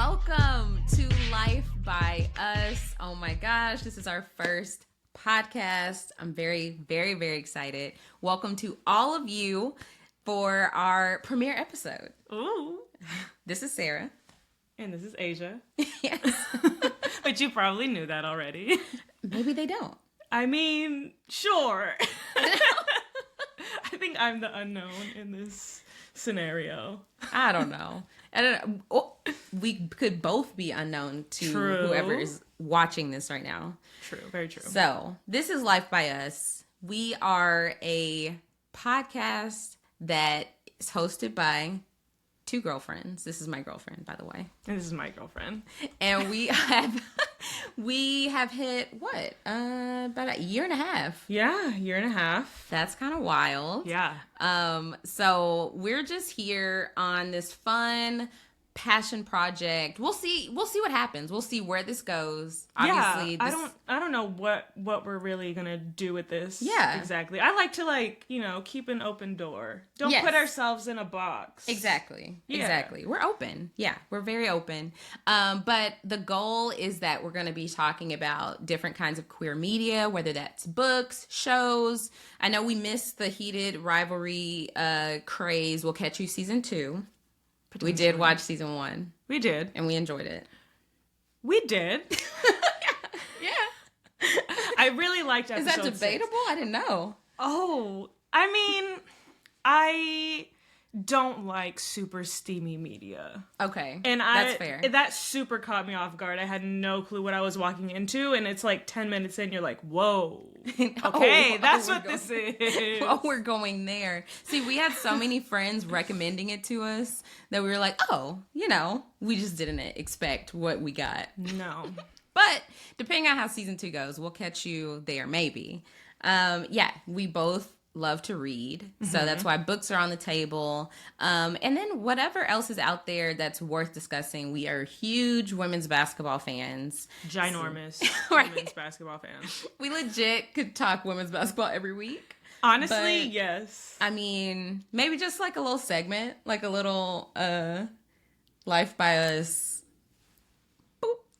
welcome to Life by Us. Oh my gosh, this is our first podcast. I'm very, very, very excited. Welcome to all of you for our premiere episode. Ooh. This is Sarah. And this is Aysha. Yes. But you probably knew that already. Maybe they don't. I mean, sure. I think I'm the unknown in this scenario. I don't know. Oh, we could both be unknown to whoever is watching this right now. True, very true. So, this is Life by Us. We are a podcast that is hosted by two girlfriends. This is my girlfriend, by the way. And this is my girlfriend. And we have hit what? About a year and a half. Yeah, year and a half. That's kind of wild. Yeah. So we're just here on this fun passion project. We'll see what happens. We'll see where this goes. Obviously, yeah, I don't know what we're really gonna do with this. Yeah, exactly. I like to keep an open door. Don't put ourselves in a box. Exactly. Yeah. Exactly. We're open. Yeah, we're very open. But the goal is that we're going to be talking about different kinds of queer media, whether that's books, shows. I know we missed the heated rivalry craze. We'll catch you season 2. We did watch season 1. We did. And we enjoyed it. We did. Yeah. I really liked episode 6. Is that debatable? I didn't know. Oh, I mean, I don't like super steamy media. Okay. And that's fair. That super caught me off guard. I had no clue what I was walking into, and it's like 10 minutes in, you're like, whoa. Okay, that's what this is. Oh, we're going there. See, we had so many friends recommending it to us that we were like, oh, we just didn't expect what we got. No. But depending on how season 2 goes, we'll catch you there maybe. We both love to read, so that's why books are on the table, and then whatever else is out there that's worth discussing. We are huge women's basketball fans, ginormous women's basketball fans. We legit could talk women's basketball every week, honestly. But, yes, I mean, maybe just like a little segment, like a little Life by Us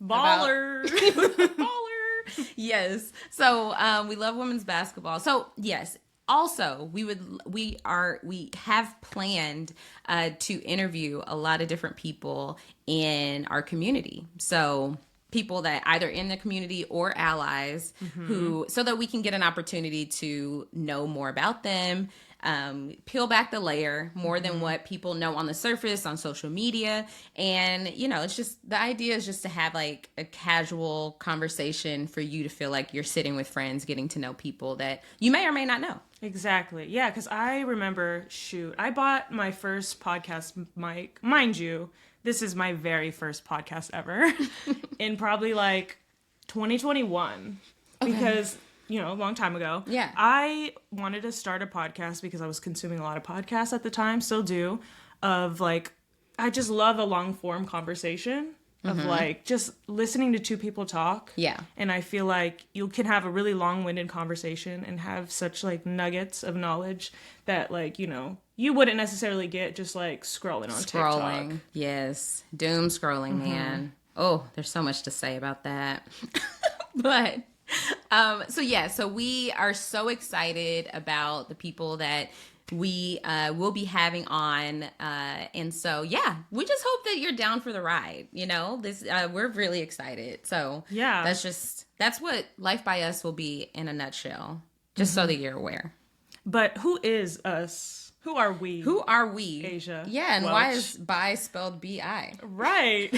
baller. Baller. Yes, so we love women's basketball, so yes. Also, we have planned to interview a lot of different people in our community. So people that either in the community or allies so that we can get an opportunity to know more about them, peel back the layer more than what people know on the surface on social media. And, it's just, the idea is just to have like a casual conversation for you to feel like you're sitting with friends, getting to know people that you may or may not know. Exactly. Yeah, because I remember, I bought my first podcast mic. Mind you, this is my very first podcast ever in probably like 2021 because, a long time ago. Yeah. I wanted to start a podcast because I was consuming a lot of podcasts at the time, still do, of like, I just love a long form conversation. Of like just listening to two people talk. Yeah. And I feel like you can have a really long-winded conversation and have such like nuggets of knowledge that like, you wouldn't necessarily get just like scrolling on TikTok. Yes. Doom scrolling, man. Oh, there's so much to say about that. But so we are so excited about the people that we will be having on, and so we just hope that you're down for the ride. This we're really excited. So yeah, that's what Life by Us will be in a nutshell. Just so that you're aware. But who is us? Who are we? Who are we, Aysha? Yeah, and Welch. why is bi spelled B-I? Right.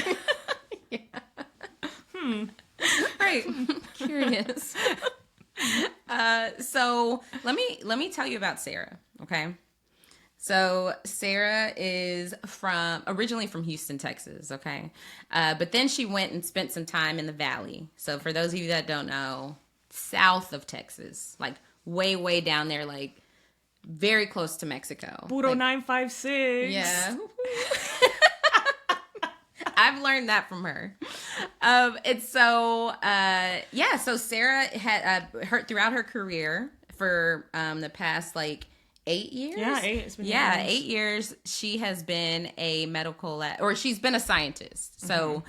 Right. Curious. So let me tell you about Sarah. Okay. So Sarah is originally from Houston, Texas. Okay. But then she went and spent some time in the Valley. So for those of you that don't know, south of Texas, like way, way down there, like very close to Mexico. Puro like, 956. Yeah. I've learned that from her. So Sarah had throughout her career for the past like 8 years. Yeah, 8. It's been 8 years. 8 years. She has been a medical lab, or she's been a scientist. So,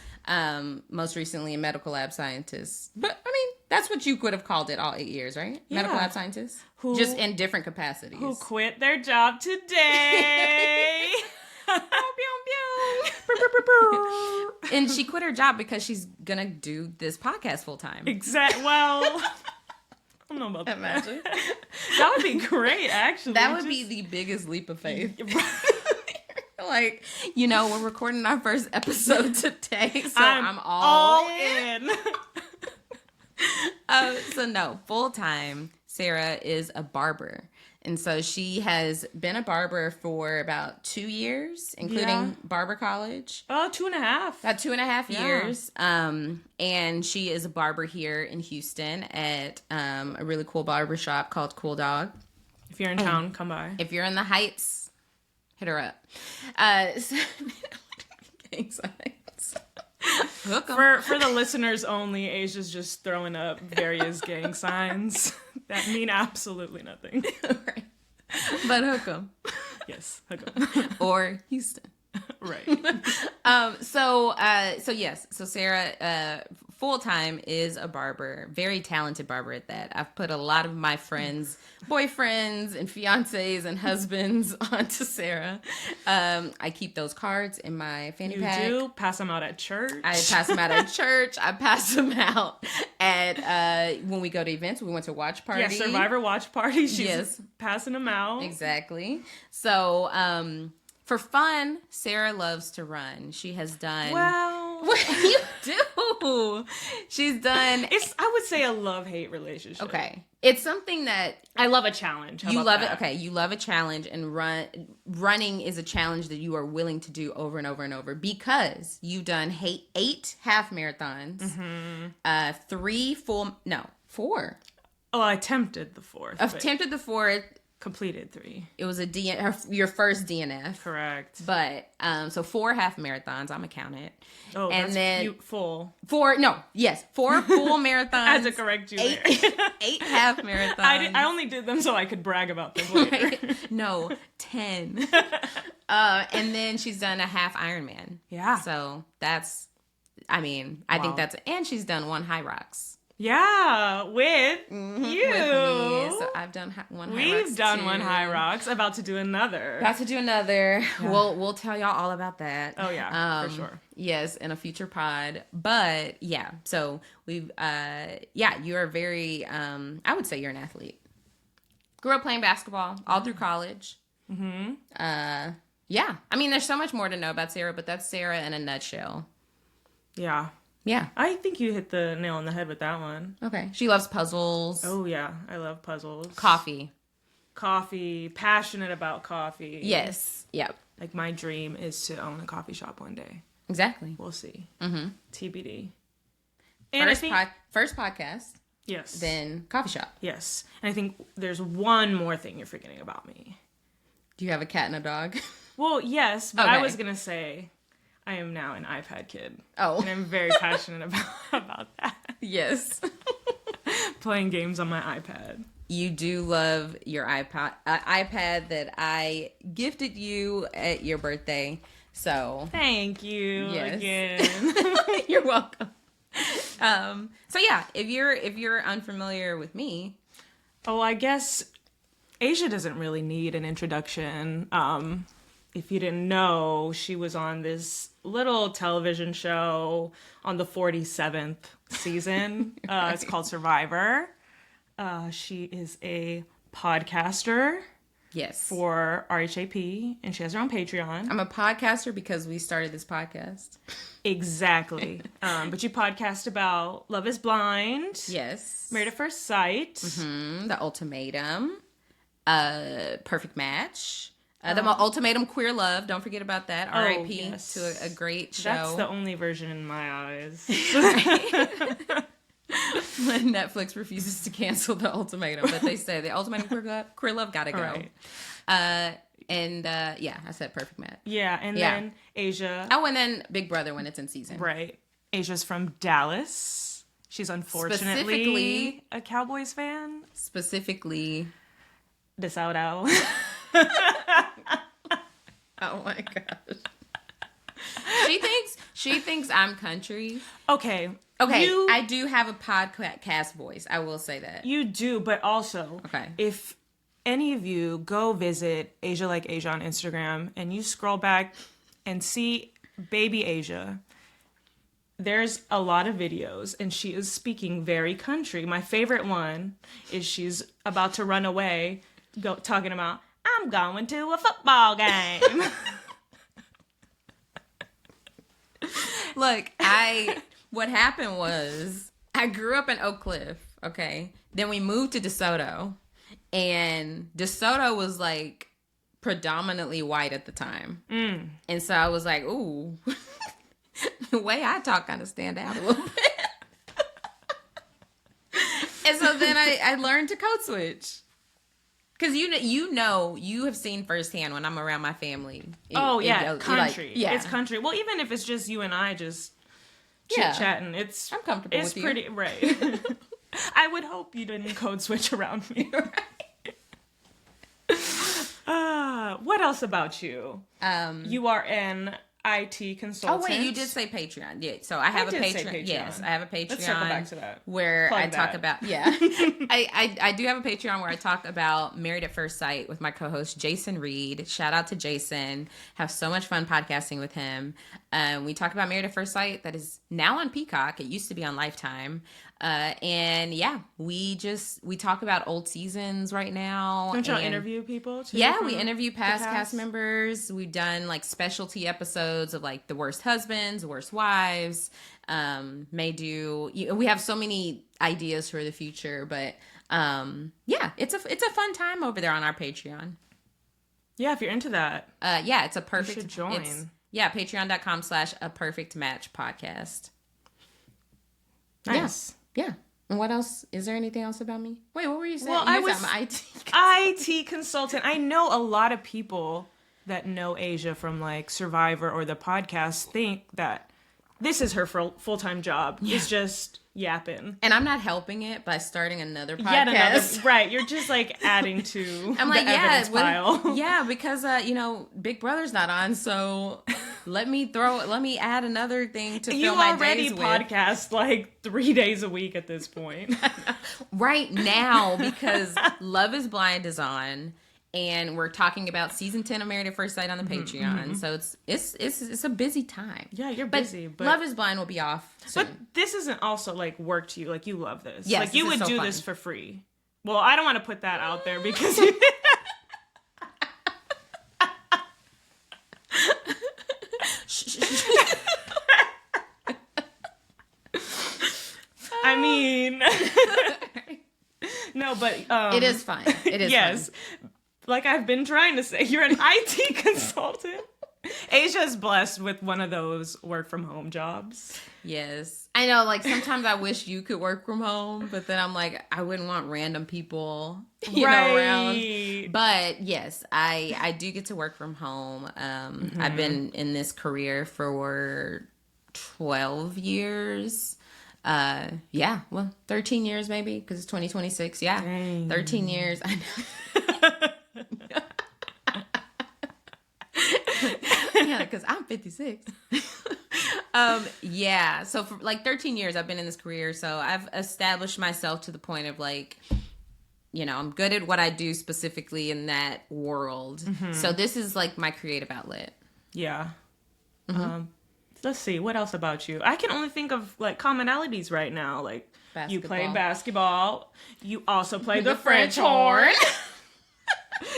most recently a medical lab scientist. But I mean, that's what you could have called it all 8 years, right? Yeah. Medical lab scientist, just in different capacities. Who quit their job today? And she quit her job because she's gonna do this podcast full time. Exactly. Well, I don't know about that. Imagine. That would be great, actually. That would be the biggest leap of faith. Like, we're recording our first episode today, so I'm all in. So no, full time, Sarah is a barber. And so she has been a barber for about 2 years, including barber college. Oh, 2.5. About 2.5 years. And she is a barber here in Houston at a really cool barber shop called Cool Dog. If you're in town, come by. If you're in the Heights, hit her up. Gang signs. Hook 'em. For the listeners only, Aysha's just throwing up various gang signs that mean absolutely nothing. Right. But hook 'em. Yes, hook 'em. Or Houston. Right. So yes. So Sarah, full time is a barber, very talented barber at that. I've put a lot of my friends, boyfriends and fiancés and husbands onto Sarah. I keep those cards in my fanny pack. You do pass them out at church. I pass them out at church. I pass them out at when we go to events. We went to watch party. Yeah, Survivor watch party. She's Yes. passing them out. Exactly. So, for fun, Sarah loves to run. She has done. Well, What you do? She's done. I would say a love-hate relationship. Okay. It's something that I love a challenge. How you about love that? it. Okay. You love a challenge, and running is a challenge that you are willing to do over and over and over because you've done 8 half marathons, 4. Oh, I attempted the 4th. but Attempted the 4th. completed 3. It was your first DNF. Correct. But so 4 half marathons, I'm gonna count it. Oh, and that's then full. 4 full marathons. I had to correct you there. 8 half marathons. I only did them so I could brag about them later. Right? No, 10. And then she's done a half Ironman. Yeah. So that's, I think that's, and she's done 1 High Rocks. Yeah, with you. With me. So I've done 1 High Rocks. We've done too. 1 High Rocks. About to do another. About to do another. Yeah. We'll tell y'all all about that. Oh yeah, for sure. Yes, in a future pod. But yeah, so we've you are very I would say you're an athlete. Grew up playing basketball all through college. Yeah. There's so much more to know about Sarah, but that's Sarah in a nutshell. Yeah. Yeah. I think you hit the nail on the head with that one. Okay. She loves puzzles. Oh yeah, I love puzzles. Coffee. Passionate about coffee. Yes. Yep. Like my dream is to own a coffee shop one day. Exactly. We'll see. Mm-hmm. TBD. And First podcast. Yes. Then coffee shop. Yes. And I think there's one more thing you're forgetting about me. Do you have a cat and a dog? Well, yes, but Okay. I was gonna say I am now an iPad kid. Oh. And I'm very passionate about that. Yes. Playing games on my iPad. You do love your iPad that I gifted you at your birthday. So Thank you Yes. again. you're welcome. So yeah, if you're unfamiliar with me, I guess Aysha doesn't really need an introduction. If you didn't know, she was on this little television show on the 47th season. It's called Survivor. She is a podcaster yes, for RHAP, and she has her own Patreon. I'm a podcaster because we started this podcast. Exactly. But you podcast about Love is Blind. Yes, Married at First Sight. The Ultimatum, Perfect Match. The Ultimatum Queer Love. Don't forget about that. R.I.P. yes. to a great show. That's the only version in my eyes. When Netflix refuses to cancel the Ultimatum, but they say the Ultimatum Queer Love gotta go. Right. I said Perfect Match. Yeah, and then Aysha. Oh, and then Big Brother when it's in season. Right. Aysha's from Dallas. She's unfortunately a Cowboys fan. Specifically, DeSaudo. Oh my gosh. She thinks I'm country. Okay. Okay, I do have a podcast voice. I will say that. You do, but also, okay, if any of you go visit Asia Like Asia on Instagram and you scroll back and see baby Asia, there's a lot of videos and she is speaking very country. My favorite one is she's about to run away, talking about, I'm going to a football game. Look, what happened was I grew up in Oak Cliff, okay? Then we moved to DeSoto, and DeSoto was like predominantly white at the time. And so I was like, ooh, the way I talk kind of stand out a little bit. And so then I learned to code switch. Because you have seen firsthand when I'm around my family. Country. Yeah. It's country. Well, even if it's just you and I just chit-chatting, I'm comfortable with you. It's pretty, right. I would hope you didn't code switch around me. Right. What else about you? You are an IT consultant. Oh wait, you did say Patreon. Yeah, so I have a Patreon. Yes, I have a Patreon. Let's circle back to that. Where I talk about I do have a Patreon where I talk about Married at First Sight with my co-host Jason Reed. Shout out to Jason. Have so much fun podcasting with him. We talk about Married at First Sight that is now on Peacock. It used to be on Lifetime. And yeah, we talk about old seasons right now. Don't y'all interview people too? Yeah, we interview past cast members. We've done like specialty episodes of like the worst husbands, the worst wives. We have so many ideas for the future, but yeah, it's a fun time over there on our Patreon. Yeah, if you're into that. Yeah, it's a perfect. You should join. Patreon.com/a perfect match podcast. Nice. Yeah. And what else? Is there anything else about me? Wait, what were you saying? Well, I was IT consultant. I know a lot of people that know Asia from like Survivor or the podcast think that this is her full-time job. Yeah. It's just yapping. And I'm not helping it by starting another podcast. Right. You're just like adding to I'm like, the evidence pile. Yeah, because Big Brother's not on, so let me add another thing to fill my days with. You already podcast like 3 days a week at this point. Right now, because Love is Blind is on. And we're talking about season 10 of Married at First Sight on the Patreon. So it's a busy time. Yeah, you're busy. But Love is Blind will be off soon. But this isn't also like work to you. Like you love this. Yes, like you would do this for free. Well, I don't want to put that out there because I mean no, but it is fun. It is yes. Fun. Like I've been trying to say, you're an IT consultant. Asia's blessed with one of those work from home jobs. Yes. I know, like sometimes I wish you could work from home, but then I'm like, I wouldn't want random people around. But yes, I do get to work from home. I've been in this career for 12 years. 13 years maybe, because it's 2026. Yeah. Dang. 13 years. I know. Yeah, because I'm 56. So for like 13 years I've been in this career, so I've established myself to the point of like, I'm good at what I do specifically in that world. So this is like my creative outlet. Yeah. Let's see, what else about you? I can only think of like commonalities right now. Like basketball. You play basketball. You also play the French horn.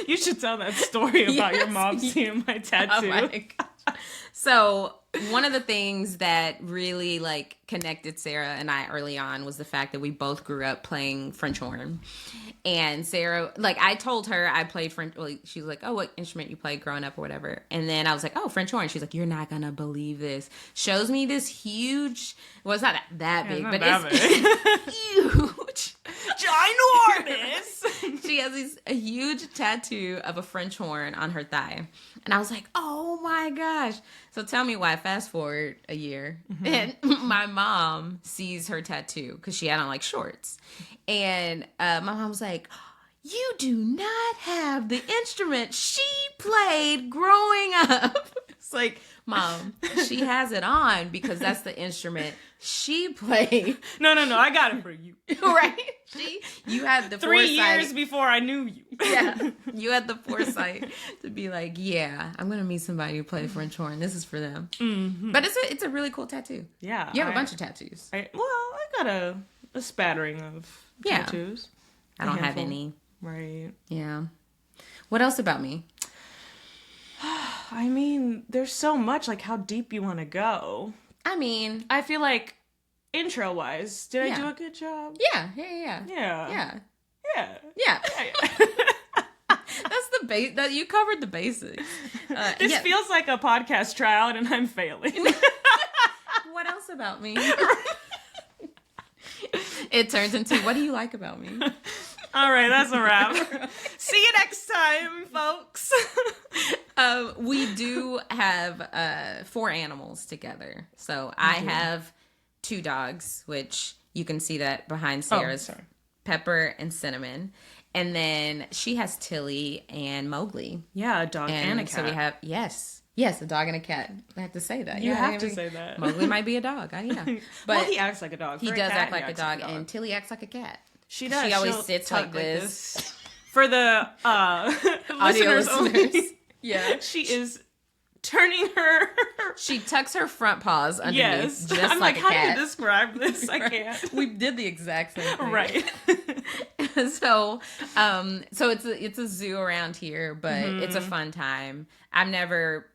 You should tell that story about your mom seeing my tattoo. Oh my gosh. So one of the things that really like connected Sarah and I early on was the fact that we both grew up playing French horn. And Sarah, like I told her I played French. Well, she was like, "Oh, what instrument you played growing up or whatever?" And then I was like, "Oh, French horn." She's like, "You're not gonna believe this." Shows me this huge. Well, it's not that big, but it's huge, ginormous. She has a huge tattoo of a French horn on her thigh, and I was like, "Oh my gosh!" So tell me why. Fast forward a year, and my mom sees her tattoo because she had on like shorts, and my mom was like, you do not have the instrument she played growing up. It's like, Mom, she has it on because that's the instrument she played. No, I got it for you. Right? You had the 3 foresight. years before I knew you. Yeah, you had the foresight to be like, yeah, I'm gonna meet somebody who plays French horn. This is for them. Mm-hmm. But it's a really cool tattoo. Yeah, you have a bunch of tattoos. I got a spattering of tattoos. I don't have any. Right. Yeah. What else about me? I mean, there's so much. Like, how deep you want to go? I mean, I feel like intro wise, did I do a good job? Yeah. That's the base. That you covered the basics. This feels like a podcast tryout, and I'm failing. What else about me? It turns into, what do you like about me? All right, that's a wrap. See you next time, folks. We do have 4 animals together. So I have 2 dogs, which you can see that behind Sarah's, Pepper and Cinnamon. And then she has Tilly and Mowgli. Yeah, a dog and a cat. So we have, yes, a dog and a cat. I have to say that. You have to say that. Mowgli might be a dog. But well, he acts like a dog. He does act like a dog, and Tilly acts like a cat. She does. She always sits like this. For the listeners only. Yeah. She is turning her... She tucks her front paws underneath. Yes. Just I'm like a cat. how do you describe this? I can't. We did the exact same thing. Right. So it's a zoo around here, but it's a fun time. I've never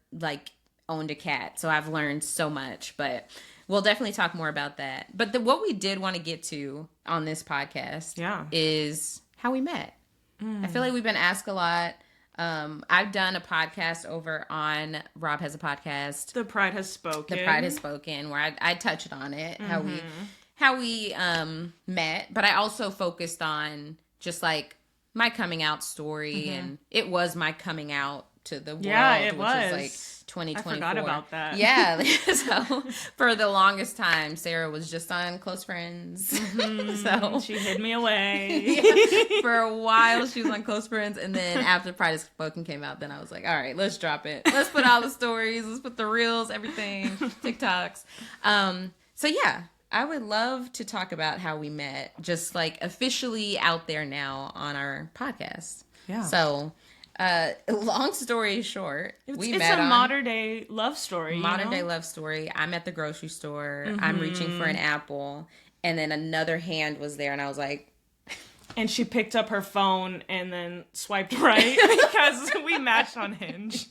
owned a cat, so I've learned so much, but we'll definitely talk more about that. But what we did want to get to on this podcast is how we met. I feel like we've been asked a lot. I've done a podcast over on Rob Has a Podcast. The Pride Has Spoken. The Pride Has Spoken, where I touched on it, how we met, but I also focused on just like my coming out story, and it was my coming out to the world, it which was like 2024. I forgot about that. Yeah. So for the longest time, Sarah was just on Close Friends. So she hid me away. For a while, she was on Close Friends, and then after Pride Has Spoken came out, then I was like, all right, let's drop it. Let's put all the stories. Let's put the reels, everything, TikToks. So yeah, I would love to talk about how we met, just like officially out there now on our podcast. Yeah. So, long story short, it's a modern day love story. Modern day love story. I'm at the grocery store. I'm reaching for an apple, and then another hand was there, and I was like, and she picked up her phone and then swiped right because we matched on Hinge.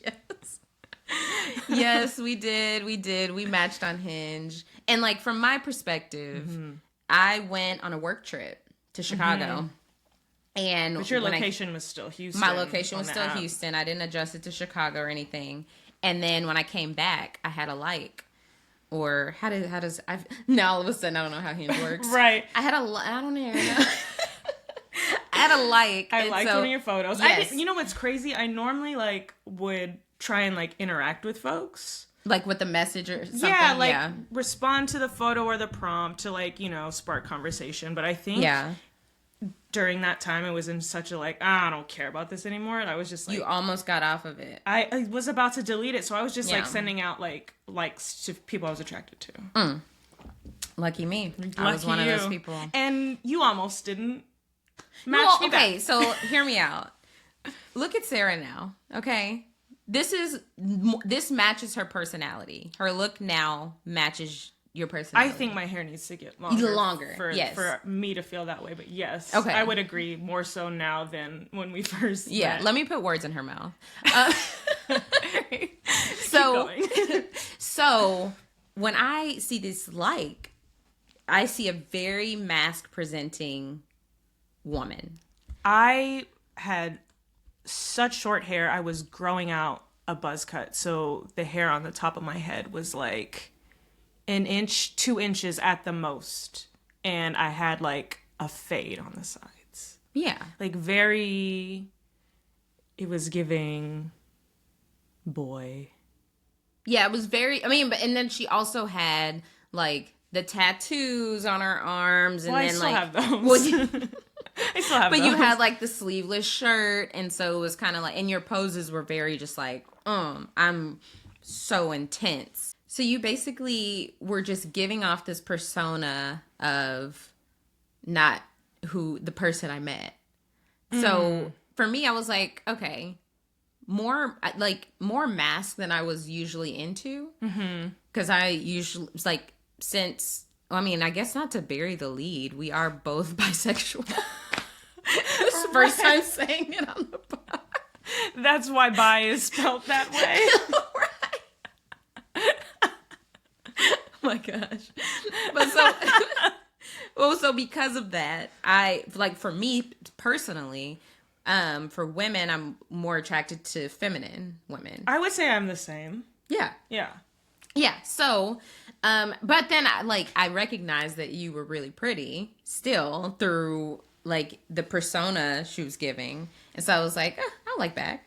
Yes, we did. We matched on Hinge. And like from my perspective, I went on a work trip to Chicago. And but your location was still Houston. My location was still Houston. I didn't adjust it to Chicago or anything. And then when I came back, I had a like. Or how does now all of a sudden I don't know how Hinge works. Right. I don't know. I had a like. I liked one of your photos. Yes. You know what's crazy? I normally would try and interact with folks. Like with the message or something? Respond to the photo or the prompt to spark conversation. But I think during that time I was in such a I don't care about this anymore. And I was just you almost got off of it. I was about to delete it. So I was just sending out likes to people I was attracted to. Lucky me. I was one of those people. And you almost didn't match me back. Okay, so hear me out. Look at Sarah now, okay? This matches her personality. Her look now matches your personality. I think my hair needs to get longer. For me to feel that way. But yes, okay. I would agree more so now than when we first met. Let me put words in her mouth. So when I see this I see a very mask presenting woman. I had such short hair. I was growing out a buzz cut, so the hair on the top of my head was like an inch, 2 inches at the most, and I had a fade on the sides. Yeah, it was giving boy. Yeah, it was very. I mean, and then she also had the tattoos on her arms, and I still have those. I still have But those. you had like the sleeveless shirt, and so it was kind of like, and your poses were very just like, I'm so intense. So you basically were just giving off this persona of not who the person I met. So for me, I was like, okay, more mask than I was usually into. Because I usually, it's like, since, I mean, I guess not to bury the lead, we are both bisexual. It's the first time saying it on the pod. That's why bi is spelled that way. Right. Oh my gosh. But so, well, so because of that, I, like, for me personally, for women, I'm more attracted to feminine women. I would say I'm the same. Yeah. Yeah. Yeah. So, but then I recognize that you were really pretty still through like the persona she was giving. And so I was like, I like back.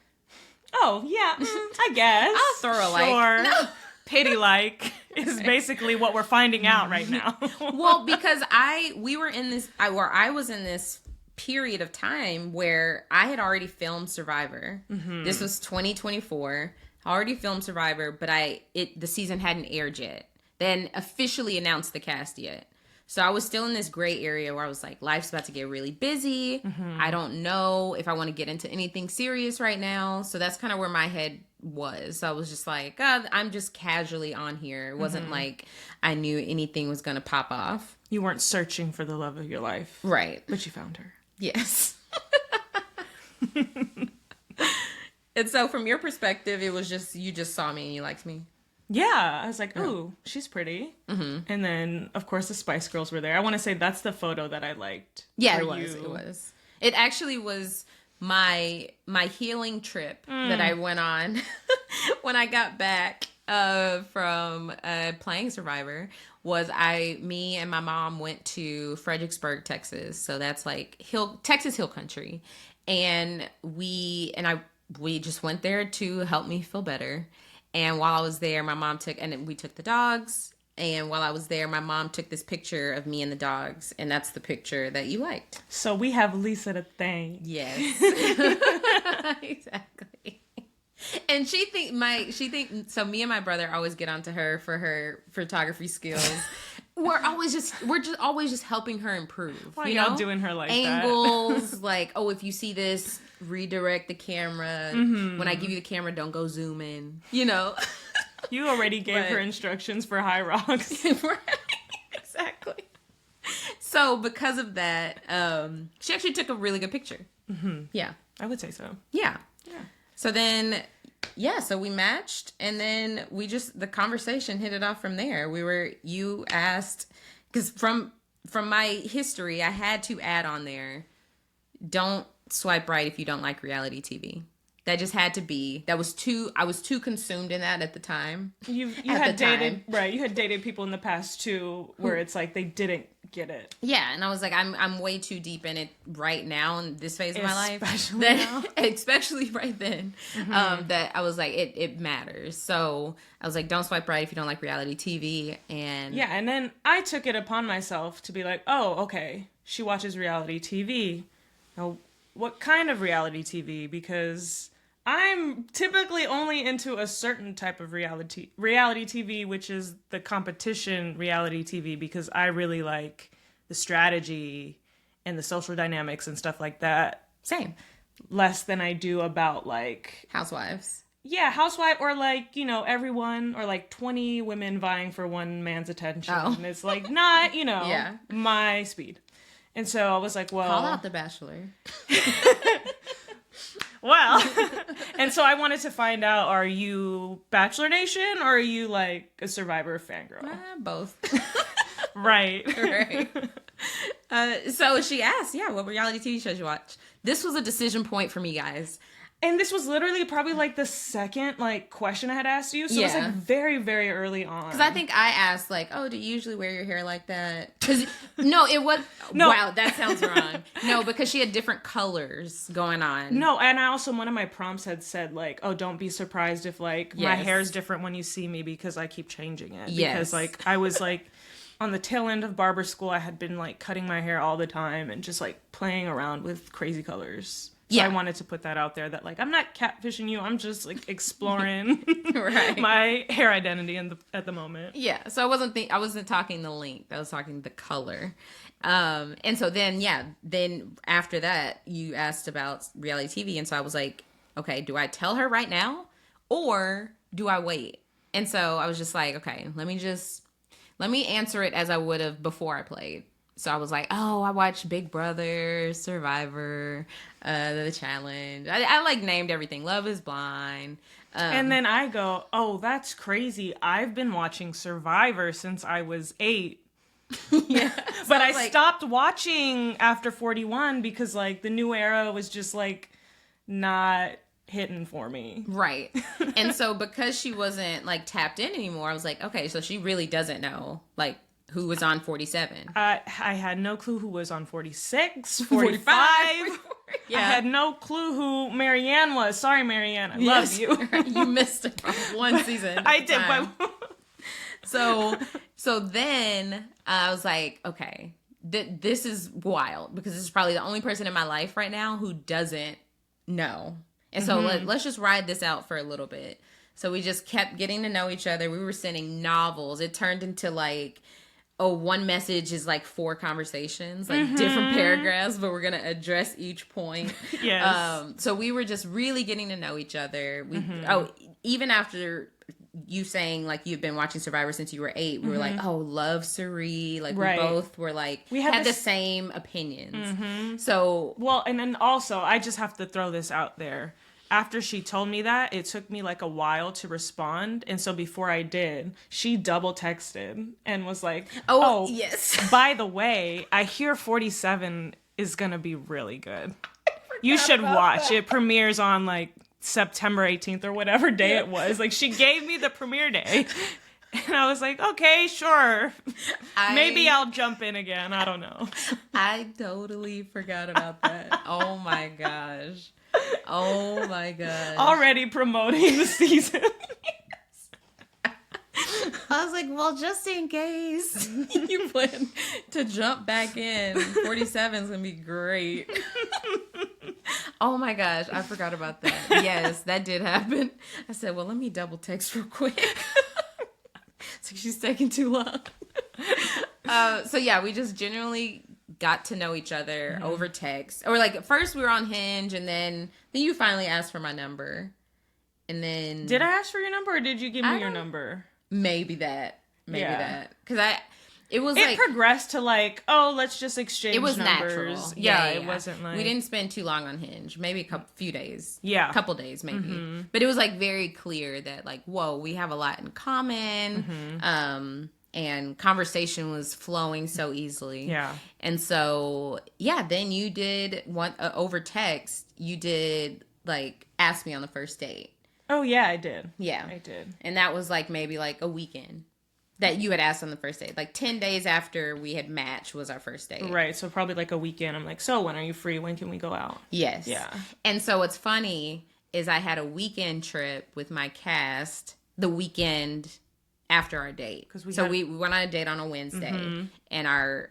Oh, yeah, I guess. I'll throw a like. Sure. No. Pity like is basically what we're finding out right now. Well, because I was in this period of time where I had already filmed Survivor. This was 2024. I already filmed Survivor, but the season hadn't aired yet. They hadn't officially announced the cast yet. So I was still in this gray area where I was like, life's about to get really busy. I don't know if I want to get into anything serious right now. So that's kind of where my head was. So I was just like, I'm just casually on here. It wasn't like I knew anything was going to pop off. You weren't searching for the love of your life. Right. But you found her. Yes. And so from your perspective, it was just, you just saw me and you liked me. Yeah, I was like, ooh, she's pretty. And then, of course, the Spice Girls were there. I want to say that's the photo that I liked. Yeah, for it was. you. It was. It actually was my healing trip that I went on when I got back from playing Survivor. Me and my mom went to Fredericksburg, Texas. So that's like Texas Hill Country, and we just went there to help me feel better. And while I was there, we took the dogs. And while I was there, my mom took this picture of me and the dogs. And that's the picture that you liked. So we have Lisa to thank. Yes. Exactly. And so me and my brother always get onto her for her photography skills. We're just always helping her improve. Why y'all doing her like angles, that? like, oh, if you see this, redirect the camera. When I give you the camera, don't go zoom in. You already gave her instructions for High Rocks. Right. Exactly. So because of that, she actually took a really good picture. Yeah. I would say so. Yeah. So then, so we matched, and then the conversation hit it off from there. You asked, because from my history, I had to add on there, don't swipe right if you don't like reality TV. That just had to be, I was too consumed in that at the time. You had dated people in the past too, where it's like they didn't get it. Yeah, and I was like, I'm way too deep in it right now in this phase of my life. Especially right then. That I was like, it matters. So I was like, don't swipe right if you don't like reality TV. And yeah, and then I took it upon myself to be like, oh, okay, she watches reality TV. Now, what kind of reality TV? Because I'm typically only into a certain type of reality TV, which is the competition reality TV, because I really like the strategy and the social dynamics and stuff like that. Same. Less than I do about like Housewives. Yeah, housewife, or like, everyone, or like 20 women vying for one man's attention. Oh. And it's like not, my speed. And so I was like, well, call out The Bachelor. Well, and so I wanted to find out, are you Bachelor Nation or are you like a Survivor fangirl? Both. Right. So she asked, what reality TV shows you watch? This was a decision point for me, guys. And this was literally probably like the second question I had asked you. So it was like very, very early on. Because I think I asked do you usually wear your hair like that? Because it was no. Wow, that sounds wrong. No, because she had different colors going on. No, and I also, one of my prompts had said don't be surprised if my hair is different when you see me because I keep changing it. Yes. Because I was like, on the tail end of barber school, I had been like cutting my hair all the time and just like playing around with crazy colors. So Yeah. I wanted to put that out there that like I'm not catfishing you. I'm just like exploring Right. my hair identity at the moment. Yeah, so I wasn't talking the length. I was talking the color. And so then after that you asked about reality TV, and so I was like, okay, do I tell her right now or do I wait? And so I was just like, okay, let me answer it as I would have before I played. So I was like, oh, I watched Big Brother, Survivor, The Challenge. I like named everything. Love is Blind. And then I go, oh, that's crazy. I've been watching Survivor since I was 8. Yeah. But I stopped watching after 41 because like the new era was just like not hitting for me. Right. And so because she wasn't like tapped in anymore, I was like, okay, so she really doesn't know like who was on 47. I had no clue who was on 46, 45. Yeah. I had no clue who Marianne was. Sorry, Marianne. I love you. You missed it from one season. I did. But so then I was like, okay, this is wild because this is probably the only person in my life right now who doesn't know. And so let's just ride this out for a little bit. So we just kept getting to know each other. We were sending novels. It turned into like, one message is like 4 conversations, like different paragraphs, but we're going to address each point. Yes. So we were just really getting to know each other. Even after you saying like you've been watching Survivor since you were 8, we were like, oh, love Cerie. Like we both were like, we had the same opinions. So, well, and then also I just have to throw this out there. After she told me that, it took me like a while to respond. And so before I did, she double texted and was like, oh yes. By the way, I hear 47 is going to be really good. You should watch. It premieres on like September 18th or whatever day it was. Like she gave me the premiere day. And I was like, okay, sure. Maybe I'll jump in again. I don't know. I totally forgot about that. Oh my gosh. Oh my god! Already promoting the season. I was like, well, just in case you plan to jump back in, 47 is gonna be great. Oh my gosh, I forgot about that. Yes, that did happen. I said, well, let me double text real quick. So she's taking too long. So yeah, we just generally got to know each other over text, or like at first we were on Hinge, and then you finally asked for my number, and then did I ask for your number or did you give me your number? Maybe that because it like, progressed to like, oh, let's just exchange. It was numbers. Natural. Yeah, it wasn't like we didn't spend too long on Hinge, maybe a few days, couple days maybe, but it was like very clear that like, whoa, we have a lot in common. And conversation was flowing so easily. Yeah. And so, then you did over text, you did like ask me on the first date. Oh, yeah, I did. Yeah. I did. And that was like maybe like a weekend that you had asked on the first date. Like 10 days after we had matched was our first date. Right. So probably like a weekend. I'm like, so when are you free? When can we go out? Yes. Yeah. And so what's funny is I had a weekend trip with my cast the weekend after our date. We went on a date on a Wednesday, and our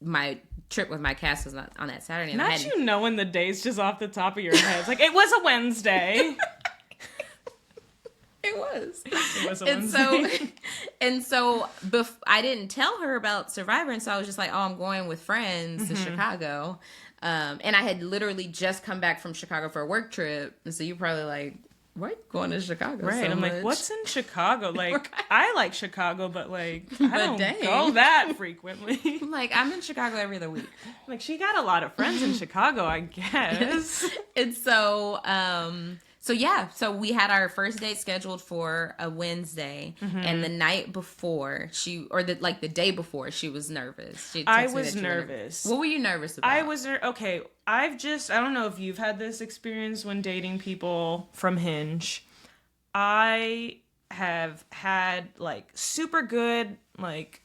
my trip with my cast was on that Saturday. And Not you knowing the days just off the top of your head. It's like, it was a Wednesday. It was a Wednesday. And so I didn't tell her about Survivor, and so I was just like, oh, I'm going with friends to Chicago. And I had literally just come back from Chicago for a work trip, and so you're probably like, why are you going to Chicago right. so I'm much? like, what's in Chicago? Like, Right. I like Chicago, but like, I don't dang. go that frequently. I'm like, I'm in Chicago every other week. Like, she got a lot of friends in Chicago, I guess. And so, so we had our first date scheduled for a Wednesday, and the night before the day before, she was nervous. I was nervous. What were you nervous about? I was okay. I don't know if you've had this experience when dating people from Hinge. I have had like super good like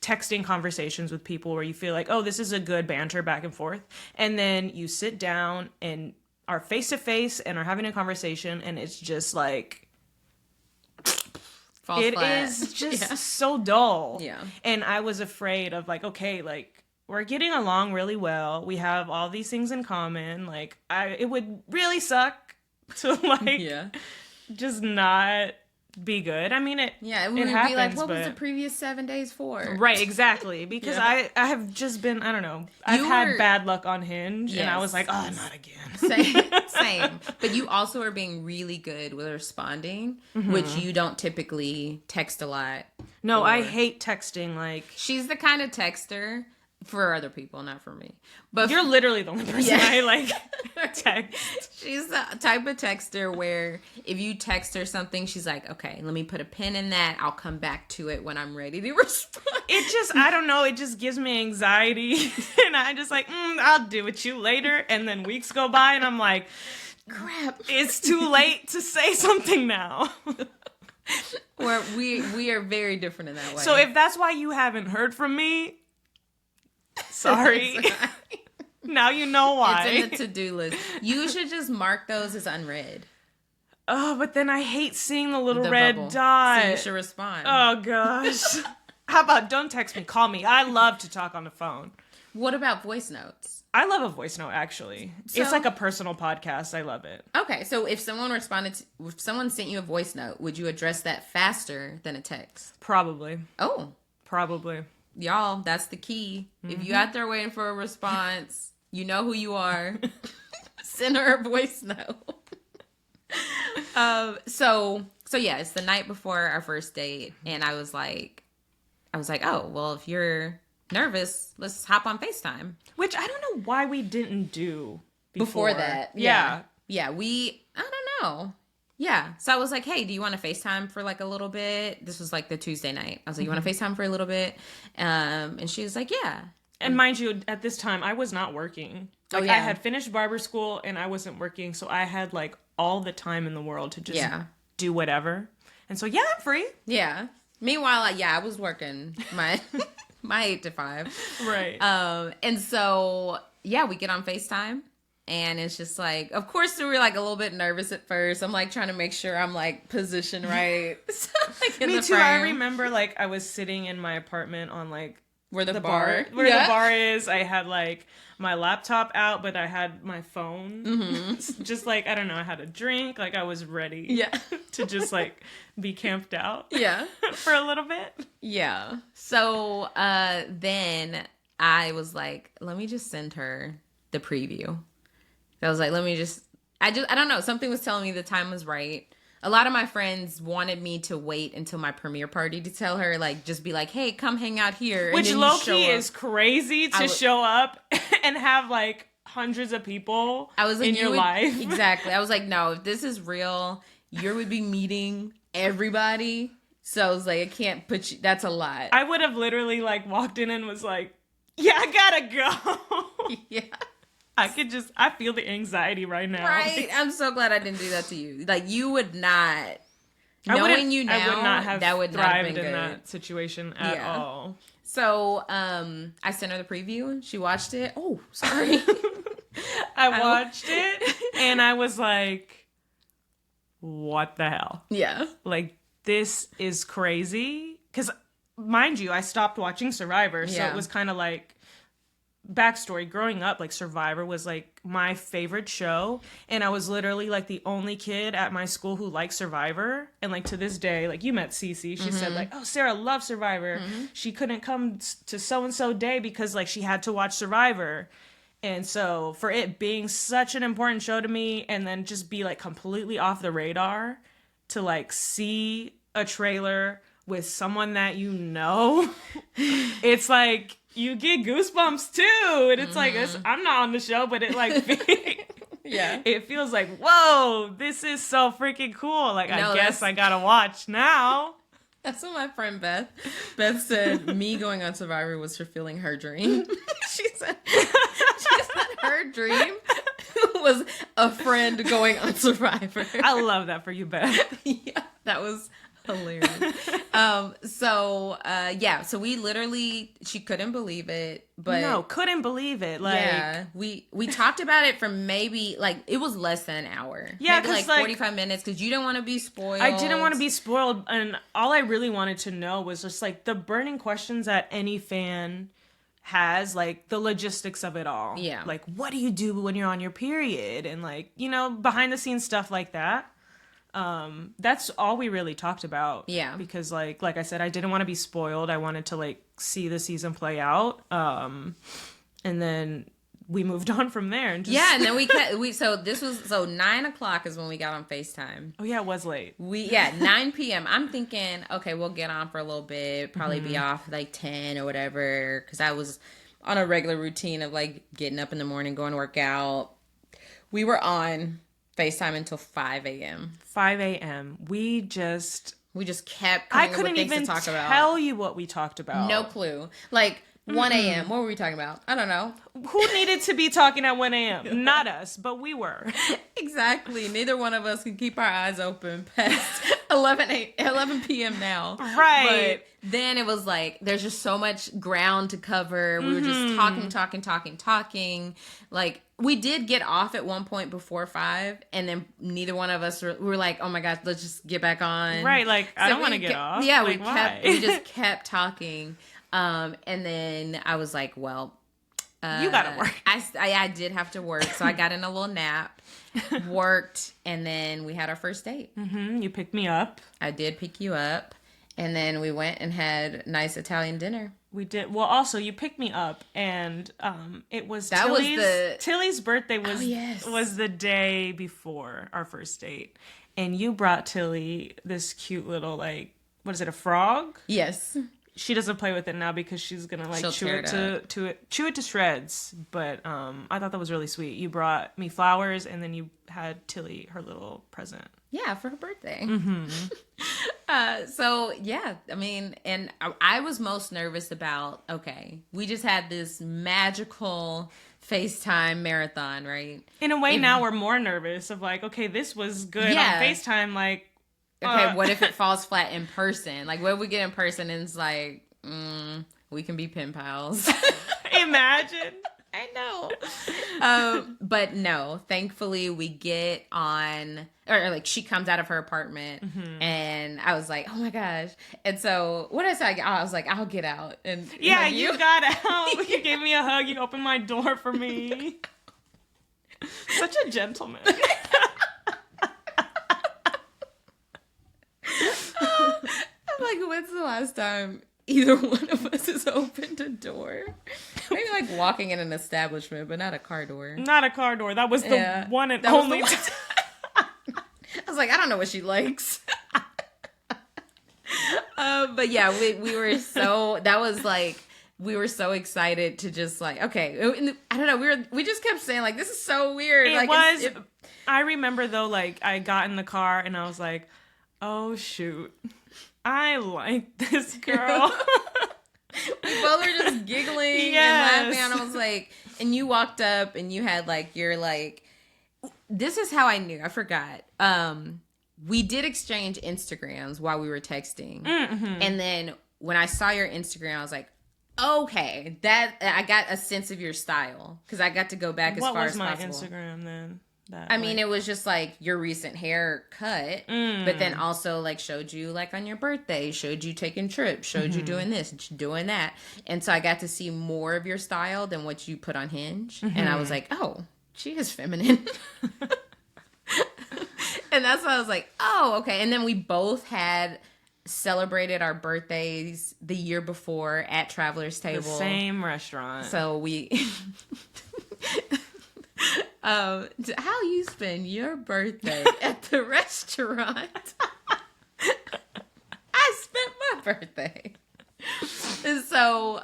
texting conversations with people where you feel like, oh, this is a good banter back and forth, and then you sit down and are face to face and are having a conversation, and it's just like falls It flat. is just Yeah. so dull. Yeah. And I was afraid of like, okay, like we're getting along really well. We have all these things in common. Like it would really suck to like Yeah. just not be good. I mean, it would be like, happens, what was but- the previous 7 days for? Right, exactly. Because Yeah. I have just been, I don't know, I've You had were- bad luck on Hinge, and I Yes. was like, oh, not again. Same. But you also are being really good with responding, which you don't typically text a lot. No, I Or- hate texting. Like, She's the kind of texter for other people, not for me. But you're literally the only person Yeah. I like text. she's the type of texter where if you text her something, she's like, okay, let me put a pin in that. I'll come back to it when I'm ready to respond. It just, I don't know, it just gives me anxiety. And I just like, I'll do it you later. And then weeks go by and I'm like, Crap. it's too late to say something now. Where we are very different in that way. So if that's why you haven't heard from me, sorry. Now you know why. It's in the to-do list. You should just mark those as unread. Oh, but then I hate seeing the little The red bubble. dot. So you should respond. Oh gosh. How about don't text me, call me. I love to talk on the phone. What about voice notes? I love a voice note actually. So- It's like a personal podcast. I love it. Okay, so if someone if someone sent you a voice note, would you address that faster than a text? Probably. Oh, Probably. y'all, that's the key. If you out there waiting for a response, you know who you are. Send her a voice note. So yeah, it's the night before our first date, and I was like, oh, well, if you're nervous, let's hop on FaceTime. Which I don't know why we didn't do Before that. Yeah. Yeah, I don't know. Yeah. So I was like, hey, do you want to FaceTime for like a little bit? This was like the Tuesday night. I was like, you want to FaceTime for a little bit? And she was like, yeah. And mind you, at this time I was not working. Like yeah. I had finished barber school and I wasn't working, so I had like all the time in the world to just do whatever. And so yeah, I'm free. Yeah. Meanwhile, I was working my 8 to 5. Right. And so yeah, we get on FaceTime. And it's just like, of course, we were like a little bit nervous at first. I'm like trying to make sure I'm like positioned right. So, like, in Me the too. I frame. remember like I was sitting in my apartment on like Where the bar bar. where Yeah. the bar is. I had like my laptop out, but I had my phone. Just like, I don't know, I had a drink. Like I was ready Yeah. to just like be camped out Yeah. for a little bit. Yeah. So then I was like, let me just send her the preview. I was like, I don't know. Something was telling me the time was right. A lot of my friends wanted me to wait until my premiere party to tell her, like, just be like, hey, come hang out here. and Which then you low show key up. is crazy to would- show up and have like hundreds of people I was like, in you your would- life. Exactly. I was like, no, if this is real, you would be meeting everybody. So I was like, I can't put you, that's a lot. I would have literally like walked in and was like, yeah, I gotta go. Yeah. I feel the anxiety right now. Right. I'm so glad I didn't do that to you. Like, you would not. I Knowing you now, I would not have that would not have thrived been in good. that situation at Yeah. all. So, I sent her the preview. She watched it. Oh, sorry. I watched it and I was like, what the hell? Yeah. Like, this is crazy. Because, mind you, I stopped watching Survivor. So Yeah. it was kind of like, backstory, growing up, like Survivor was like my favorite show, and I was literally like the only kid at my school who liked Survivor. And like to this day, like you met Cece, she said like, oh, Sarah loves Survivor. She couldn't come to so and so day because like she had to watch Survivor. And so for it being such an important show to me, and then just be like completely off the radar, to like see a trailer with someone that you know, it's like you get goosebumps too. And it's like, I'm not on the show, but it like, Yeah. it feels like, whoa, this is so freaking cool. Like, No, I guess that's- I gotta watch now. That's what my friend Beth said. Me going on Survivor was fulfilling her dream. she said her dream was a friend going on Survivor. I love that for you, Beth. Yeah, that was Hilarious. So we literally, she couldn't believe it, but No, couldn't believe it. Like, yeah, we talked about it for maybe like it was less than an hour. Yeah, maybe 'cause, 45 minutes because you didn't want to be spoiled. I didn't want to be spoiled, and all I really wanted to know was just like the burning questions that any fan has, like the logistics of it all. Yeah. Like, what do you do when you're on your period? And like, you know, behind the scenes stuff like that. That's all we really talked about. Yeah. Because like I said, I didn't want to be spoiled. I wanted to like see the season play out. And then we moved on from there. And just... Yeah, and then so 9:00 is when we got on FaceTime. Oh yeah, it was late. 9 p.m. I'm thinking, okay, we'll get on for a little bit, probably be off like 10 or whatever, because I was on a regular routine of like getting up in the morning, going to work out. We were on FaceTime until 5 a.m. 5 a.m. We just kept I coming up with couldn't things even to talk about. tell you what we talked about. No clue. Like 1 a.m. What were we talking about? I don't know. Who needed to be talking at 1 a.m.? Not us, but we were. Exactly. Neither one of us can keep our eyes open past 11 p.m. now. Right. But then it was like, there's just so much ground to cover. We were just talking. Like, we did get off at one point before 5, and then neither one of us we were like, oh my gosh, let's just get back on. Right. Like, I don't want to get off. Yeah, like, we just kept talking. And then I was like, well, you gotta work. I did have to work, so I got in a little nap, worked, and then we had our first date. You picked me up. I did pick you up, and then we went and had nice Italian dinner. We did. Well, also you picked me up, and it was Tilly's birthday was the day before our first date, and you brought Tilly this cute little, like, what is it, a frog? Yes. She doesn't play with it now because she's gonna like chew it to shreds. But I thought that was really sweet. You brought me flowers, and then you had Tilly her little present. Yeah, for her birthday. So yeah, I mean, and I was most nervous about. Okay, we just had this magical FaceTime marathon, right? In a way, now we're more nervous of like, okay, this was good on FaceTime, like. Okay, what if it falls flat in person? Like, what if we get in person and it's like, we can be pen pals? Imagine. I know. But no, thankfully we get on, or like she comes out of her apartment, and I was like, oh my gosh. And so what I said, I was like, I'll get out. And yeah, you got out. You gave me a hug. You opened my door for me. Such a gentleman. I'm like, when's the last time either one of us has opened a door? Maybe like walking in an establishment, but not a car door. Not a car door. That was the one and only time. I was like, I don't know what she likes. But yeah, we were so, that was like, we were so excited to just like, okay, I don't know, we just kept saying like, this is so weird. I remember though, like I got in the car and I was like, oh shoot, I like this girl. We both were just giggling and laughing, and I was like, and you walked up and you had like, you're like, this is how I knew, I forgot. We did exchange Instagrams while we were texting. And then when I saw your Instagram, I was like, okay, that I got a sense of your style, because I got to go back as far as possible. What was my Instagram then? I mean, it was just like your recent haircut, but then also like showed you like on your birthday, showed you taking trips, showed you doing this, doing that. And so I got to see more of your style than what you put on Hinge. And I was like, oh, she is feminine. And that's why I was like, oh, okay. And then we both had celebrated our birthdays the year before at Traveler's Table. The same restaurant. So we... how you spend your birthday at the restaurant? I spent my birthday. So,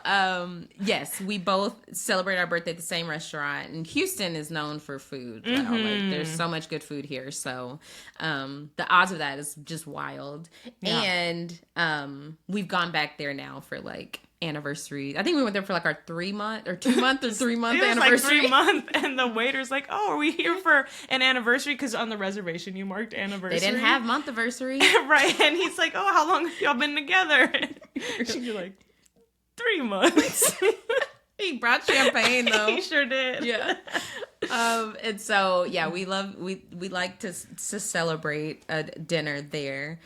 yes, we both celebrate our birthday at the same restaurant. And Houston is known for food. Like, there's so much good food here. So, the odds of that is just wild. Yeah. And we've gone back there now for like anniversary. I think we went there for like our 3-month or 2-month or 3-month It was anniversary. like 3 months, and the waiter's like, "Oh, are we here for an anniversary?" Because on the reservation you marked anniversary. They didn't have month anniversary. Right, and he's like, "Oh, how long have y'all been together?" And you're like, 3 months. He brought champagne though. He sure did. Yeah. And so yeah, we like to celebrate a dinner there.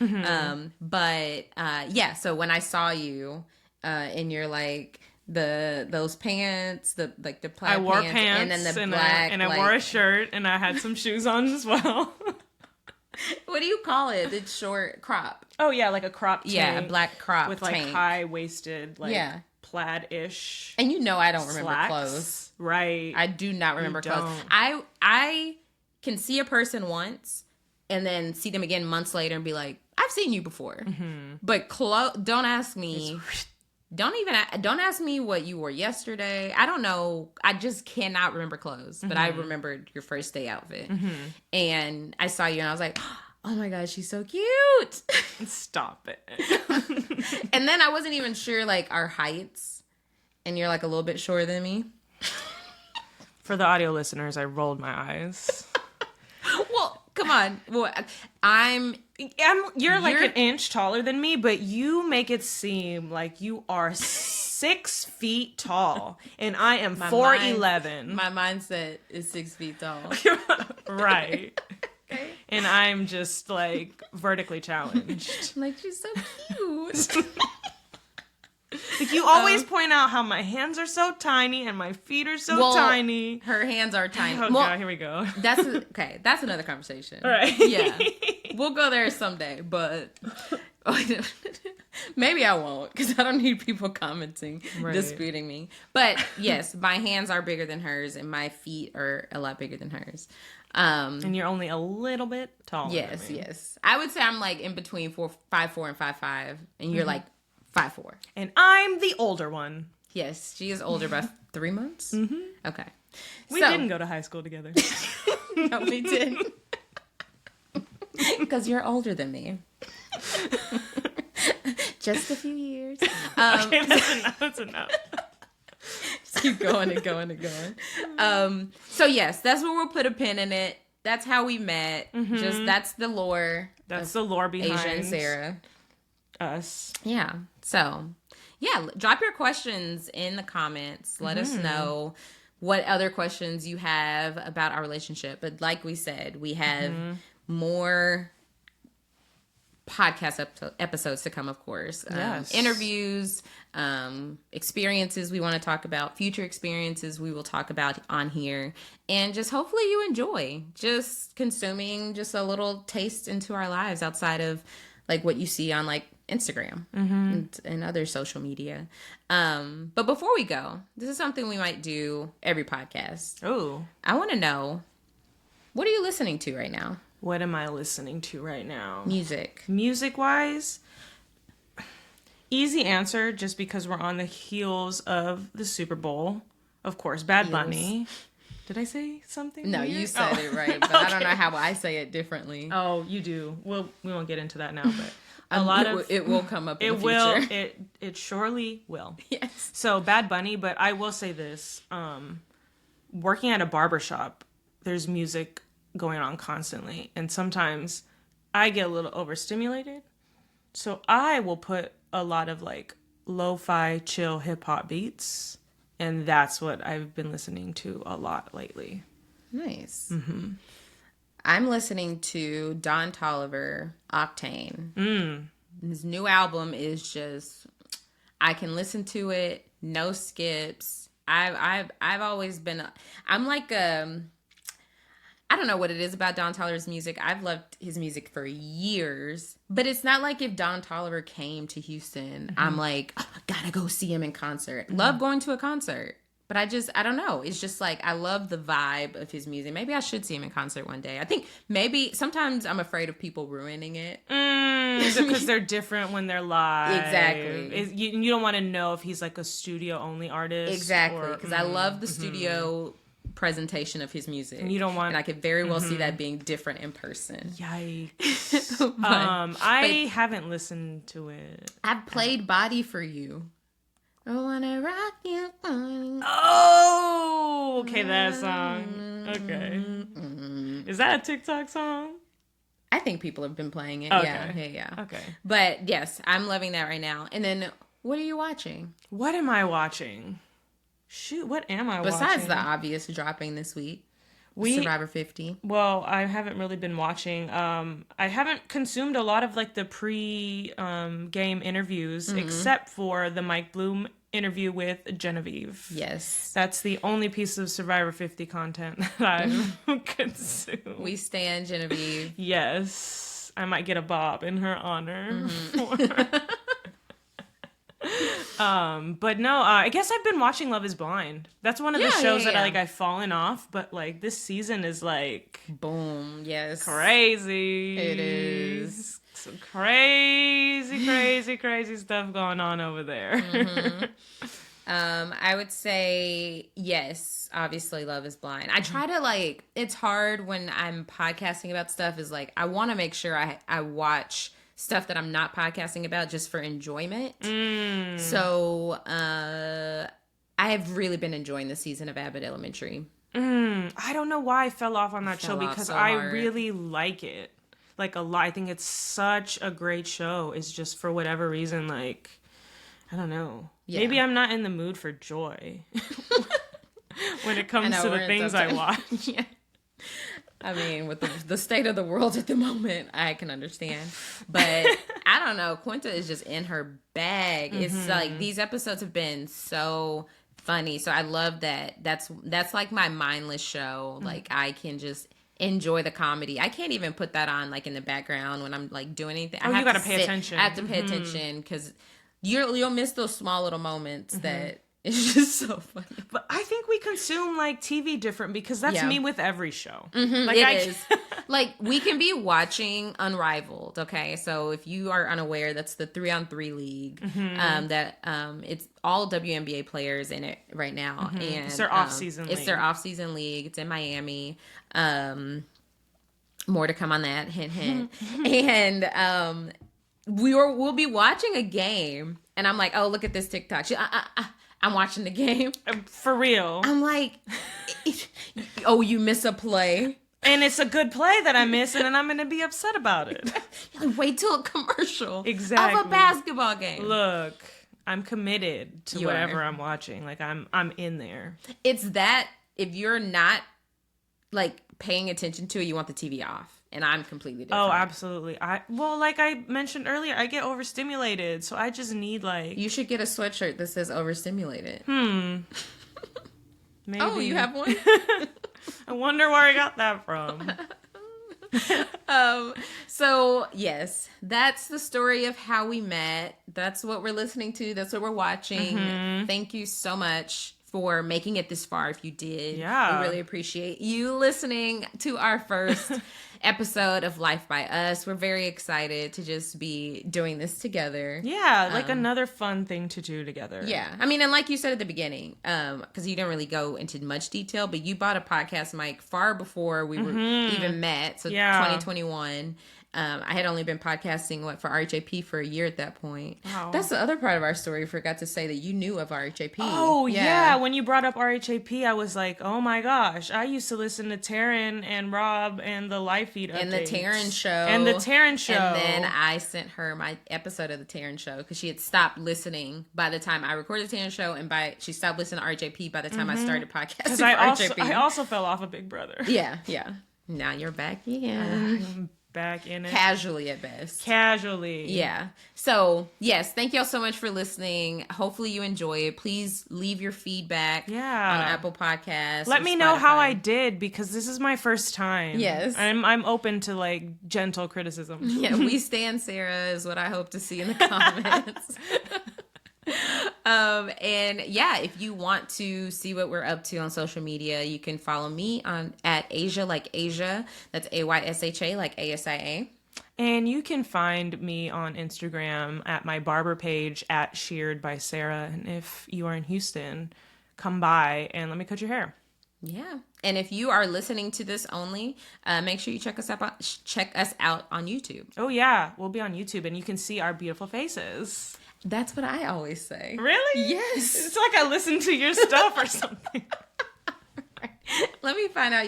But yeah, so when I saw you in your like those pants, the plaid I wore pants and then the black and I wore a shirt and I had some shoes on as well. What do you call it? It's short crop. Oh yeah, like a crop tank. Yeah, a black crop with like tank. high waisted, like Yeah. plaid-ish. And you know I don't remember slacks. clothes. Right. I do not remember You clothes. don't. I can see a person once and then see them again months later and be like, I've seen you before. But don't ask me. Don't ask me what you wore yesterday. I don't know. I just cannot remember clothes. But I remembered your first day outfit. And I saw you and I was like, oh my gosh, she's so cute. Stop it. And then I wasn't even sure like our heights. And you're like a little bit shorter than me. For the audio listeners, I rolled my eyes. Well, come on. Well, You're like an inch taller than me, but you make it seem like you are 6 feet tall, and I am 4'11". My mindset is 6 feet tall. Right. Okay. And I'm just like vertically challenged. Like, she's so cute. Like you always point out how my hands are so tiny and my feet are so tiny. Her hands are tiny. Oh God, here we go. That's okay. That's another conversation. Right. Yeah. We'll go there someday, but maybe I won't because I don't need people commenting, disputing me. But yes, my hands are bigger than hers and my feet are a lot bigger than hers. And you're only a little bit taller. Yes, than me. yes. I would say I'm like in between 5'4" and 5'5", and you're like 5'4". And I'm the older one. Yes, she is older by 3 months. Okay. We didn't go to high school together. No, we didn't. Because you're older than me. Just a few years. Okay, that's enough. Just keep going and going and going. So yes, that's where we'll put a pin in it. That's how we met. Just that's the lore. That's the lore behind Aysha and Sarah. Us. Yeah. So yeah, drop your questions in the comments. Let us know what other questions you have about our relationship. But like we said, we have more podcast episodes to come, of course. Yes. Interviews, experiences we want to talk about, future experiences we will talk about on here. And just hopefully you enjoy just consuming just a little taste into our lives outside of like what you see on like Instagram and other social media. But before we go, this is something we might do every podcast. Oh. I want to know, what are you listening to right now? What am I listening to right now? Music. Music-wise, easy answer, just because we're on the heels of the Super Bowl. Of course, Bad Bunny. Did I say something No, weird? you said it right, but I don't know how I say it differently. Oh, you do. Well, we won't get into that now, but a lot of it will come up in it the will future. it surely will. Yes. So Bad Bunny, but I will say this: working at a barbershop, there's music going on constantly, and sometimes I get a little overstimulated, so I will put a lot of like lo-fi chill hip-hop beats, and that's what I've been listening to a lot lately. Nice. I'm listening to Don Toliver, Octane. His new album is just, I can listen to it, no skips. I've always been, I'm like I don't know what it is about Don Toliver's music. I've loved his music for years, but it's not like if Don Toliver came to Houston, I'm like, oh, I gotta go see him in concert. Love going to a concert, but I don't know. It's just like, I love the vibe of his music. Maybe I should see him in concert one day. I think maybe sometimes I'm afraid of people ruining it. Because they're different when they're live. Exactly. You don't want to know if he's like a studio only artist. Exactly. Because I love the studio presentation of his music. And you don't want, and I could very well see that being different in person. Yikes. I haven't listened to it. I've played Body for You. I wanna rock you. Oh, okay, that song. Okay. Is that a TikTok song? I think people have been playing it. Okay. Yeah. Okay. But yes, I'm loving that right now. And then, what are you watching? What am I watching? Shoot, what am I watching? Besides the obvious dropping this week. Survivor 50. Well, I haven't really been watching. I haven't consumed a lot of like the game interviews, except for the Mike Bloom interview with Genevieve. Yes. That's the only piece of Survivor 50 content that I've consumed. We stand Genevieve. Yes. I might get a bob in her honor. But no, I guess I've been watching Love is Blind. That's one of the shows that I've fallen off, but like this season is like boom, yes. Crazy. It is. Some crazy stuff going on over there. I would say yes, obviously Love is Blind. I try to it's hard when I'm podcasting about stuff is like I want to make sure I watch stuff that I'm not podcasting about just for enjoyment. So I have really been enjoying the season of Abbott Elementary. I don't know why I fell off on that show because so I hard. really like it. Like a lot. I think it's such a great show. It's just for whatever reason, like, I don't know. Yeah. Maybe I'm not in the mood for joy when it comes to the things I watch. Yeah. I mean, with the state of the world at the moment, I can understand. But I don't know. Quinta is just in her bag. It's like these episodes have been so funny. So I love that. That's like my mindless show. Like I can just enjoy the comedy. I can't even put that on like in the background when I'm like doing anything. Oh, you gotta pay attention. I have to pay attention because you'll miss those small little moments that it's just so funny. But I think we consume like TV different because that's me with every show. Like it is. Like we can be watching Unrivaled. Okay, so if you are unaware, that's the 3-on-3 league. It's all WNBA players in it right now, and it's their off-season. It's their off-season league. It's in Miami. More to come on that. Hint, hint. And we'll be watching a game, and I'm like, oh, look at this TikTok. I'm watching the game. For real. I'm like, oh, you miss a play. And it's a good play that I miss, and then I'm going to be upset about it. Wait till a commercial of Exactly. a basketball game. Look, I'm committed to whatever I'm watching. Like, I'm in there. It's that if you're not, like, paying attention to it, you want the TV off. And I'm completely different. Oh, absolutely. Like I mentioned earlier, I get overstimulated, so I just need like... You should get a sweatshirt that says overstimulated. Maybe. Oh, you have one? I wonder where I got that from. So yes, that's the story of how we met. That's what we're listening to. That's what we're watching. Thank you so much for making it this far. If you did, we really appreciate you listening to our first episode of Life by Us. We're very excited to just be doing this together. Yeah, like another fun thing to do together. Yeah. I mean, and like you said at the beginning, because you didn't really go into much detail, but you bought a podcast mic far before we were even met. So 2021. I had only been podcasting, for RHAP for a year at that point. Wow. That's the other part of our story. I forgot to say that you knew of RHAP. Oh, yeah. When you brought up RHAP, I was like, oh my gosh. I used to listen to Taryn and Rob and the live feed updates. And the Taryn show. And then I sent her my episode of the Taryn show because she had stopped listening by the time I recorded the Taryn show, and she stopped listening to RHAP by the time I started podcasting for RHAP. I also fell off of Big Brother. Yeah. Now you're back in. Back in it. Casually at best. Casually. Yeah. So, yes, thank y'all so much for listening. Hopefully you enjoy it. Please leave your feedback on Apple Podcasts. Let me know how I did, because this is my first time. Yes. I'm open to, like, gentle criticism. Yeah, we stand Sarah is what I hope to see in the comments. And yeah, if you want to see what we're up to on social media, you can follow me at Aysha like Asia. That's AYSHA like ASIA. And you can find me on Instagram at my barber page at Sheared by Sarah. And if you are in Houston, come by and let me cut your hair. Yeah. And if you are listening to this only, make sure you check us out on YouTube. Oh yeah, we'll be on YouTube and you can see our beautiful faces. That's what I always say. Really? Yes. It's like I listen to your stuff or something. Let me find out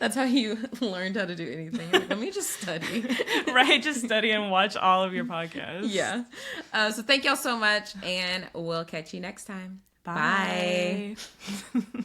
that's how you learned how to do anything. Like, let me just study. Right? Just study and watch all of your podcasts. Yeah. So thank y'all so much, and we'll catch you next time. Bye. Bye.